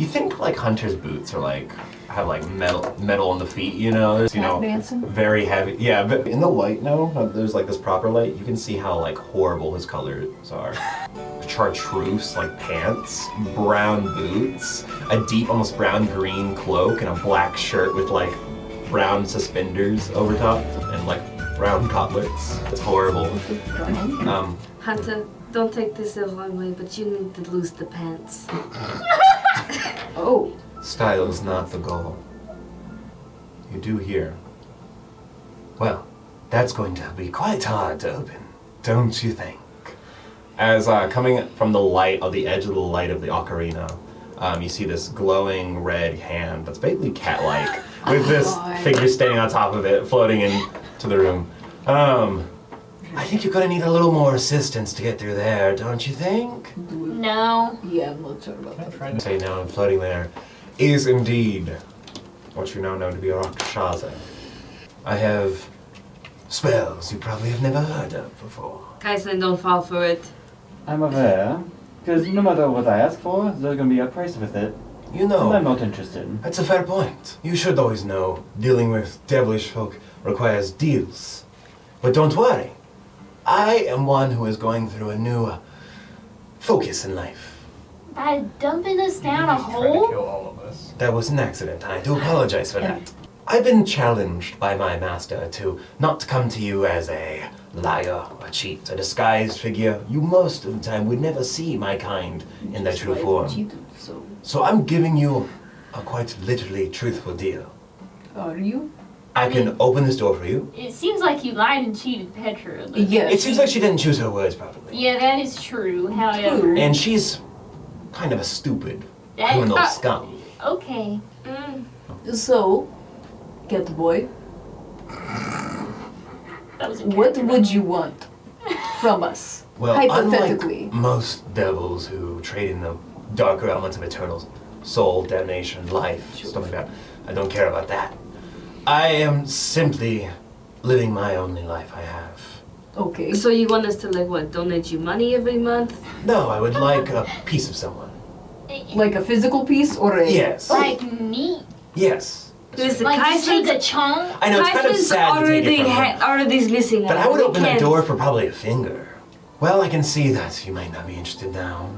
You think like hunter's boots are like have like metal on the feet, you know? There's, you know, very heavy. Yeah, but in the light now, there's like this proper light. You can see how like horrible his colors are. Chartreuse like pants, brown boots, a deep almost brown green cloak, and a black shirt with like brown suspenders over top and like brown cutlets. It's horrible. Hunter, don't take this the wrong way, but you need to lose the pants. Oh. Style is not the goal. You do hear. Well, that's going to be quite hard to open, don't you think? As coming from the light, on the edge of the light of the ocarina, you see this glowing red hand that's vaguely cat-like, with this figure standing on top of it, floating into the room. I think you're gonna need a little more assistance to get through there, don't you think? No. Yeah, I'm not sure about that. Say now, floating there is indeed what you now know to be a Rakshasa. I have spells you probably have never heard of before. Kaisen, don't fall for it. I'm aware, because no matter what I ask for, there's gonna be a price with it. You know, And I'm not interested. that's a fair point. You should always know dealing with devilish folk requires deals. But don't worry. I am one who is going through a new focus in life. By dumping us down a hole? That was an accident. I do apologize for that. I've been challenged by my master to not come to you as a liar, a cheat, a disguised figure. You most of the time would never see my kind in their true form. So I'm giving you a quite literally truthful deal. Are you? I can open this door for you. It seems like you lied and cheated Petra. Yes. It seems like she didn't choose her words properly. Yeah, that is true. However, And she's kind of a stupid criminal scum. Okay. So, get the boy. That was a What character would you want from us? Well, Hypothetically. unlike most devils who trade in the darker elements of eternal soul, damnation, life, stuff like that, I don't care about that. I am simply living my only life I have. Okay. So you want us to like what? Donate you money every month? No, I would like a piece of someone. Like a physical piece or a... Yes. Like me? Yes. Listen, Like you take Kaisen's a chunk? I know, it's kind of sad to take it from her. already missing But one. I would We open the can't. door for probably a finger. Well, I can see that you might not be interested now.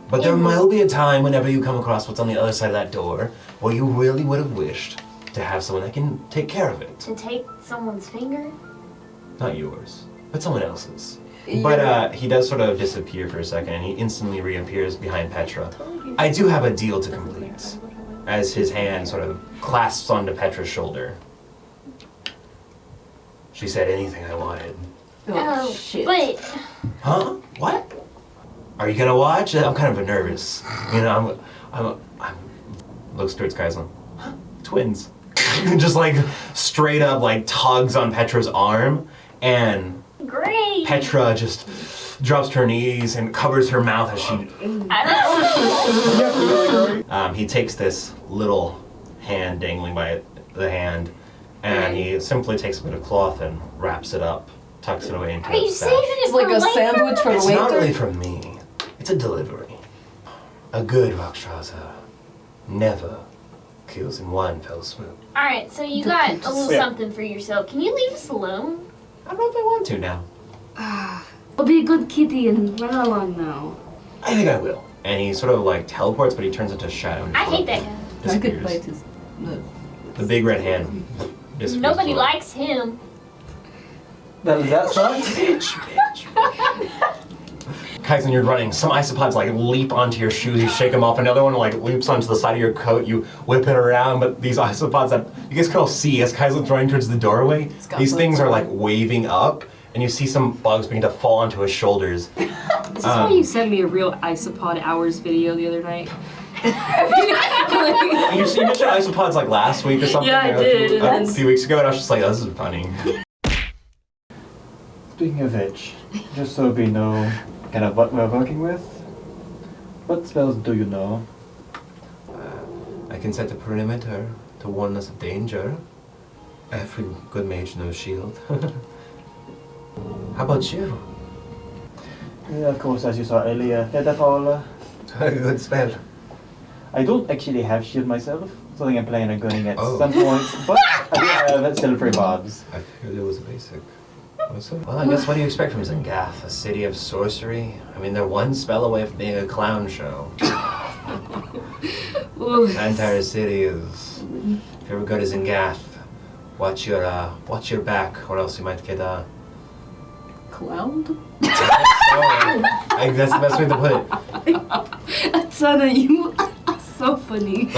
But there will be a time whenever you come across what's on the other side of that door where you really would have wished to have someone that can take care of it. To take someone's finger? Not yours, but someone else's. But he does sort of disappear for a second and he instantly reappears behind Petra. I do have a deal to complete. As his hand sort of clasps onto Petra's shoulder. She said anything I wanted. Oh, shit. But Huh? What? Are you gonna watch? I'm kind of nervous. You know, I'm looks towards Kaislin. Twins. Just like straight up like tugs on Petra's arm and great. Petra just drops to her knees and covers her mouth as she... he takes this little hand dangling by the hand and he simply takes a bit of cloth and wraps it up, tucks it away into Are you his saving sash. it It's like for a later? sandwich for the It's waiter? not really from me. It's a delivery. A good Rakshasa never kills in one fell swoop. Alright, so you got a little something for yourself. Can you leave us alone? I don't know if I want to now. I'll be a good kitty and run along now. I think I will. And he sort of like teleports, but he turns into a shadow. And I sort hate of that guy. I could disappears. bite his... The big red hand disappears. Nobody as well. likes him. That sucks. Kaisen, you're running. Some isopods like leap onto your shoes. You shake them off. Another one like leaps onto the side of your coat. You whip it around. But these isopods that you guys can all see as Kaisen's running towards the doorway, these things are like waving up, and you see some bugs begin to fall onto his shoulders. Is this why you sent me a real isopod hours video the other night? You mentioned isopods like last week or something. Yeah, I did. A few weeks ago, and I was just like, oh, this is funny. Speaking of which, just so we know kind of what we're working with, what spells do you know? I can set a perimeter to warn us of danger. Every good mage knows shield. How about you? Yeah, of course, as you saw earlier, Featherfall. A good spell. I don't actually have shield myself. Something I'm planning on going at Oh. some point, but I do have silver bobs. I figured it was a basic. What's it? Well, I guess what do you expect from Zangath? A city of sorcery? I mean, they're one spell away from being a clown show. Ooh. The entire city is. If you ever go to Zangath, watch your back, or else you might get Clowned? I think that's the best way to put it. Atsana, you are so funny.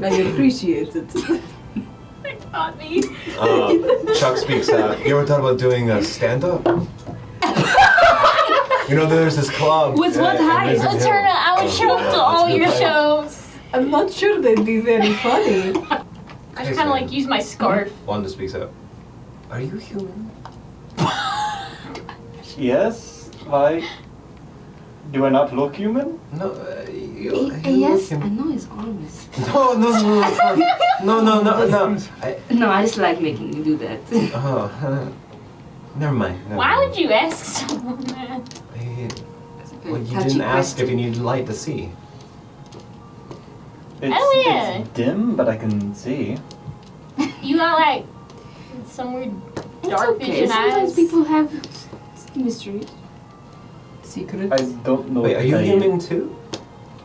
I appreciate it. Taught me. Chuck speaks out. You ever thought about doing a stand-up? You know, there's this club. With what height? Laterna, I would show up to all your shows. I'm not sure they'd be very funny. I just kind of like use my scarf. Wanda speaks up. Are you human? Yes, why? Do I not look human? No, Yes, I know his arm is. No, no. No, I just like making you do that. Never mind. Why would you ask someone that? Well, you didn't ask if you needed light to see. It's dim, but I can see. You got like some weird dark vision Sometimes eyes. people have mysteries. Secrets. I don't know. Wait, are you if I- human too?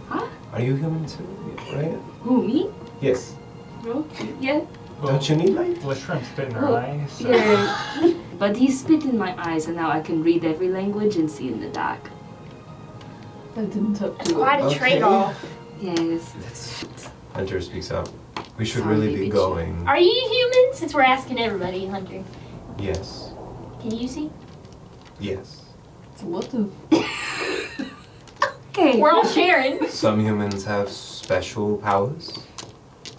Huh? Are you human too? Right? Who, me? Yes. Bro? Yeah. Don't you need light? Well, shrimp spit in her Oh, eyes. So. Yeah. But he spit in my eyes and now I can read every language and see in the dark. I didn't have It's to. quite a Okay. trade-off. Yes. Hunter speaks up. We should Sorry, really be bitch. going. Are you human? Since we're asking everybody, Hunter. Yes. Can you see? Yes. It's a lot of. Okay. We're all sharing. Some humans have special powers.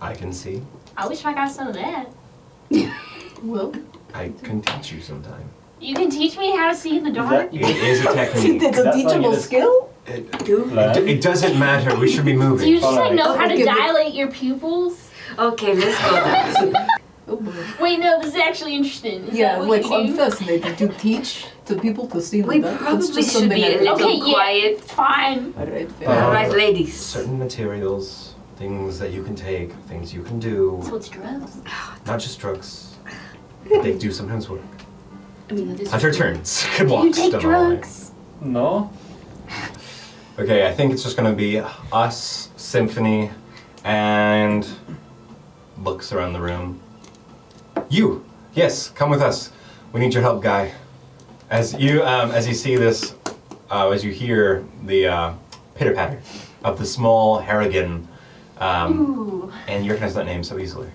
I can see. I wish I got some of that. Well, I can teach you sometime. You can teach me how to see in the Is dark? that- It is a technique. it's a That's not teachable you. skill? It doesn't matter. We should be Do you moving. just like know how to Okay, but- dilate your pupils? Okay, let's go now. Oh boy. Wait, no, this is actually interesting. Is Yeah, that what like you I'm do? fascinated to teach to people to see We the dark. That's probably just should something be I a do. little Okay, yeah. quiet. Fine. Alright, fair. Alright, ladies. Certain materials, things that you can take, things you can do. So it's drugs. Not just drugs. They do sometimes work. I mean, that is Hunter turns. Good Do walk. you take down the hallway. drugs? No. Okay, I think it's just gonna be us, Symphony, and looks around the room. You, yes, come with us. We need your help, guy. As you see this, as you hear the pitter patter of the small Harrigan, Ooh. and you recognize that name so easily.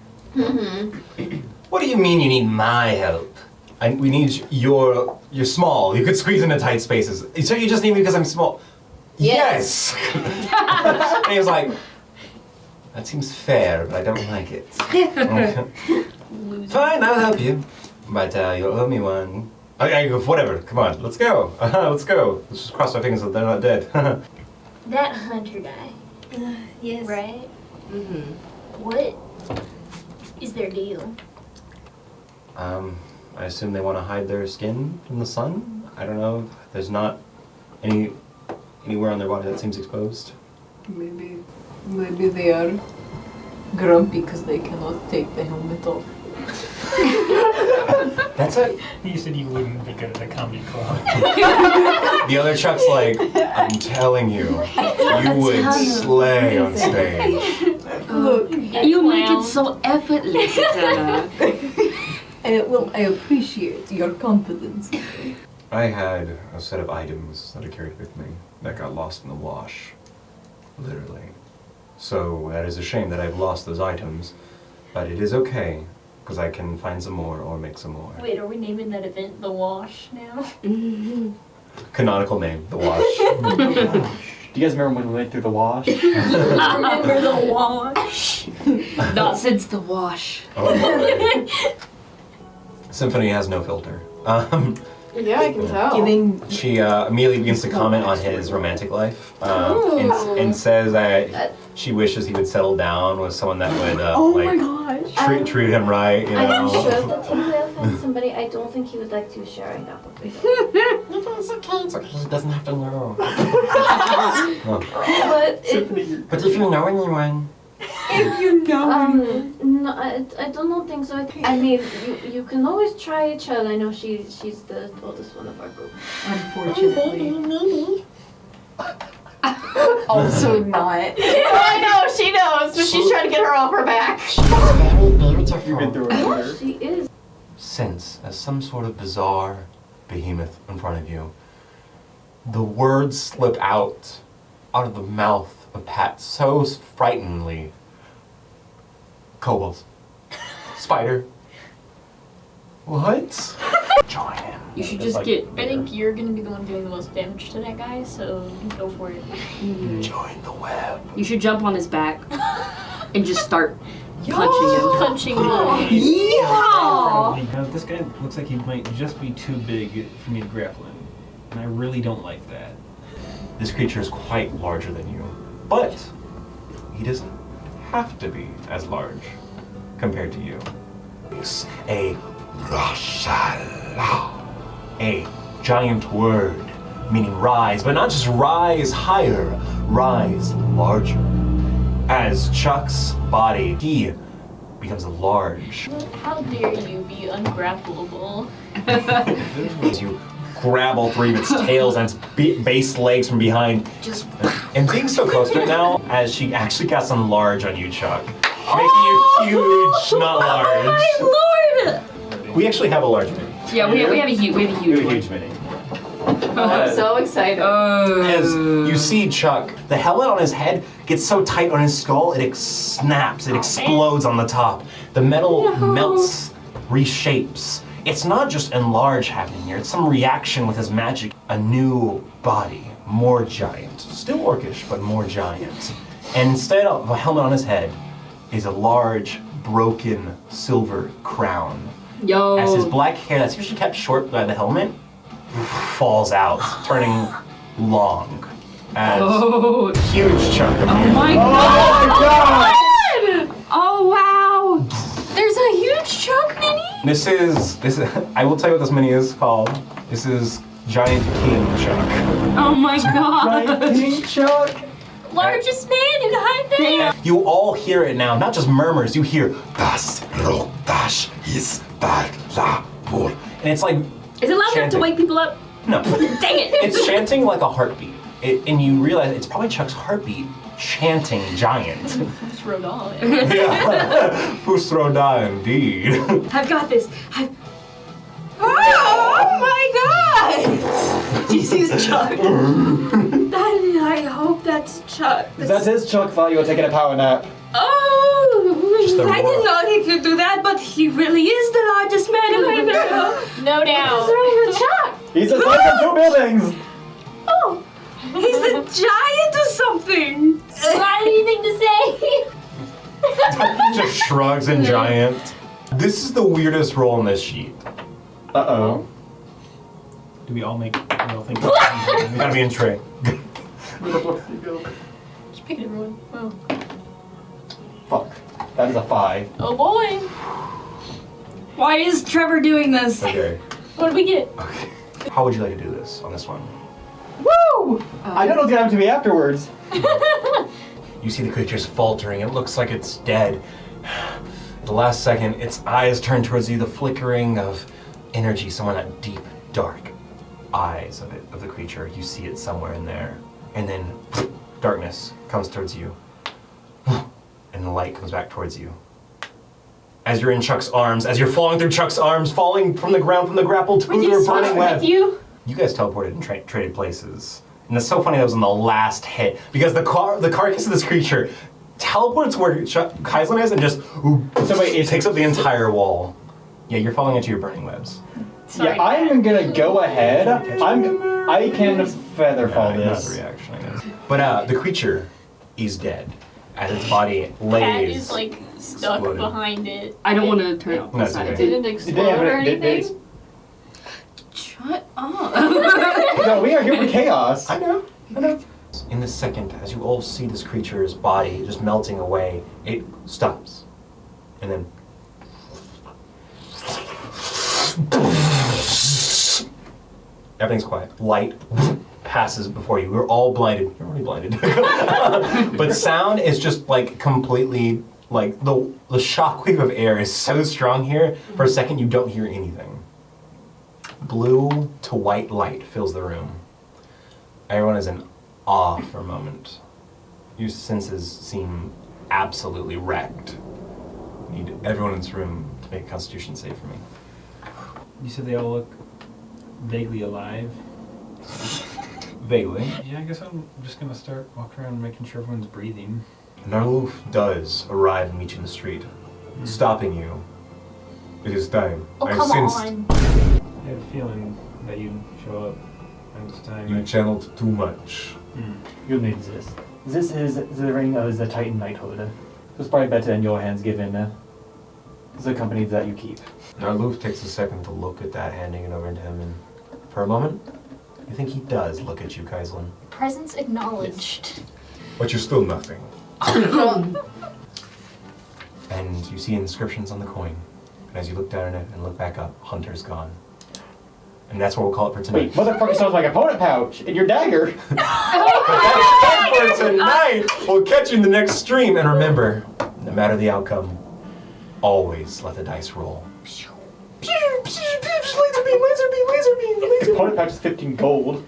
What do you mean you need my help? We need you're small. You could squeeze into tight spaces. So you just need me because I'm small. Yes. And he was like, that seems fair, but I don't like it. Fine, I'll help you, but you'll owe me one. Okay, whatever. Come on, let's go. Let's go. Let's just cross our fingers that they're not dead. That hunter guy, Yes. right? Mm-hmm. What is their deal? I assume they want to hide their skin from the sun. I don't know. There's not anywhere on their body that seems exposed. Maybe they are grumpy because they cannot take the helmet off. That's it. You said you wouldn't be good at a comedy club. The other Chuck's like, I'm telling you, you would slay on stage. Look, You make it so effortless, Atsana. I appreciate your confidence. I had a set of items that I carried with me that got lost in the wash. Literally. So that is a shame that I've lost those items, but it is okay, because I can find some more or make some more. Wait, are we naming that event the Wash now? Mm-hmm. Canonical name, the wash. Do you guys remember when we went through the wash? I remember the Wash. Not since the wash. Oh boy. Symphony has no filter. Yeah, I can tell. She immediately begins to comment on his romantic life, and says that she wishes he would settle down with someone that would gosh. treat him right. You I am know. sure that he will find somebody. I don't think he would like to sharing that with me. It's okay. He doesn't have to know. But it, But if you know anyone, If you know. no, I don't think so. I mean, you can always try Chell. I know she's the oldest one of our group. Unfortunately. Also not. I know, she knows, but she's trying to get her off her back. she's very beautiful. You've been through it. Yeah, Sure. she is. Sense as some sort of bizarre behemoth in front of you. The words slip out of the mouth of Pat so frighteningly. Kobolds. Spider. What? Join him. You should just get. I think you're gonna be the one doing the most damage to that guy, so go for it. Join the web. You should jump on his back and just start punching him. Punching him. Now, this guy looks like he might just be too big for me to grapple him. And I really don't like that. This creature is quite larger than you, but he doesn't have to be as large compared to you. It's a rashala, a giant word meaning rise, but not just rise higher, rise larger. As Chuck's body, he becomes large. How dare you be ungrappleable? As you grab all three of its tails and its base legs from behind. Just And being so close to it now, as she actually casts Enlarge on you, Chuck. Making you huge, not large. Oh my lord! We actually have a large mini. Yeah, we have a huge We have a one. huge mini. I'm so excited. As you see Chuck, the helmet on his head gets so tight on his skull, it snaps, it explodes on the top. The metal melts, reshapes. It's not just enlarge happening here, it's some reaction with his magic. A new body, more giant. Still orcish, but more giant. And instead of a helmet on his head, is a large, broken silver crown. Yo. As his black hair that's usually kept short by the helmet falls out, turning long. As Oh. huge chunk of Oh my god! Oh wow! There's a huge chunk mini? This is I will tell you what this mini is called. This is Giant King Chuck. Oh my god! King Chuck! Largest man in Hyundai. You all hear it now, not just murmurs, you hear Das Rotash is Labor. And it's like Is it loud enough to chanting. wake people up? No. Dang it! It's chanting like a heartbeat. And you realize it's probably Chuck's heartbeat chanting giant. It's Rodin. Yeah. Fusroda indeed. I've got this. Oh my god! She sees Chuck. I hope that's Chuck. If that's his Chuck while you were taking a power nap. Oh, the I roar. didn't know he could do that, but he really is the largest man in my world. No doubt. What's wrong with Chuck? He's the size of 2 buildings! Oh, he's a giant or something. Not anything to say. Just shrugs and giant. This is the weirdest roll in this sheet. Uh-oh. Do we all make real things? You gotta be in tray. Where the fuck did he go? Just pick everyone. Oh. Fuck. That is a 5. Oh boy. Why is Trevor doing this? Okay. What do we get? How would you like to do this on this one? Woo! I don't know what's gonna happen to me afterwards. You see the creature's faltering. It looks like it's dead. At the last second, its eyes turn towards you, the flickering of energy, somewhere in that deep, dark eyes of the creature. You see it somewhere in there. And then darkness comes towards you. And the light comes back towards you. As you're in Chuck's arms, as you're falling through Chuck's arms, falling from the ground, from the grapple to We the just burning web. with you. You guys teleported and traded places. And it's so funny that was in the last hit, because the carcass of this creature teleports where Kaislin is and just So wait, it takes up the entire wall. Yeah, you're falling into your burning webs. Sorry. Yeah, I'm gonna go ahead. I can feather fall That's this. the reaction, I guess. But the creature is dead. As its body Cat lays. is like stuck exploded. behind it. I don't want to turn off the That's side. okay. Did it Did explode they have or it? anything? Shut up. No, we are here for chaos. I know. In this second, as you all see this creature's body just melting away, it stops. And then Everything's quiet. Light passes before you. We're all blinded. You're already blinded. But sound is just like completely, like the shockwave of air is so strong here, for a second you don't hear anything. Blue to white light fills the room. Everyone is in awe for a moment. Your senses seem absolutely wrecked. Need everyone in this room to make a constitution save for me. You said they all look vaguely alive. Vaguely. Yeah, I guess I'm just gonna start walking around making sure everyone's breathing. Narloof does arrive and meet you in the street, stopping you. It is time. Oh, I come sensed on. I had a feeling that you'd show up at this time. you channeled too much. You need this. This is the ring of the Titan Knighthood. It's probably better in your hands given the company that you keep. Narloof takes a second to look at that, handing it over to him, and for a moment, you think he does look at you, Kaislin. Presence acknowledged. But you're still nothing. And you see inscriptions on the coin. And as you look down at it and look back up, Hunter's gone. And that's what we'll call it for tonight. Wait, motherfucker sounds like a opponent pouch and your dagger. But that's it for tonight! We'll catch you in the next stream. And remember, no matter the outcome, always let the dice roll. Laser beam, laser beam, laser beam, laser beam. Opponent pouch is 15 gold.